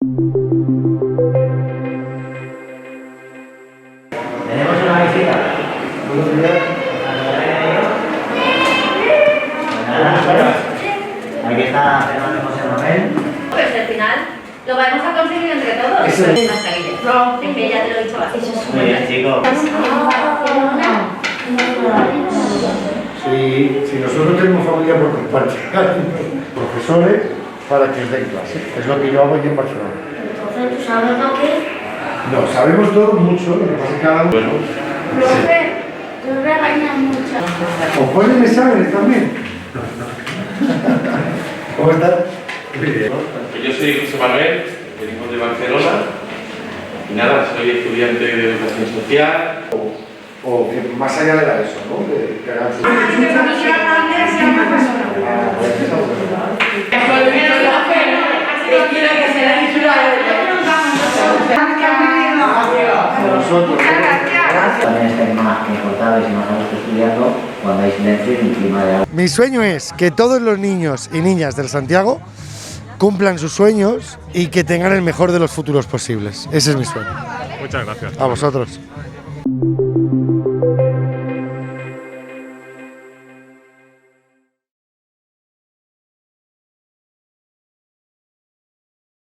Tenemos una visita. Buenos días. Aquí está Fernando José Manuel. Pues al final lo vamos a conseguir entre todos. Eso es. No, es que ya te lo he dicho así. Muy bien, chicos. Si nosotros tenemos familia por compartir, profesores para que os den clase, es lo que yo hago aquí en Barcelona. Entonces, ¿tú sabes lo que? No, sabemos todo mucho, lo que pasa es que cada uno... Profe, tú regañas mucho. ¿Os ponen exámenes también? ¿Cómo estás? Pues yo soy José Manuel, venimos de Barcelona y nada, soy estudiante de educación social. O que más allá de la ESO, ¿no? Que hagan su... También estáis más confortables y más a gusto estudiando cuando hay silencio y un clima de agua. Mi sueño es que todos los niños y niñas del Santiago cumplan sus sueños y que tengan el mejor de los futuros posibles. Ese es mi sueño. Muchas gracias. A vosotros.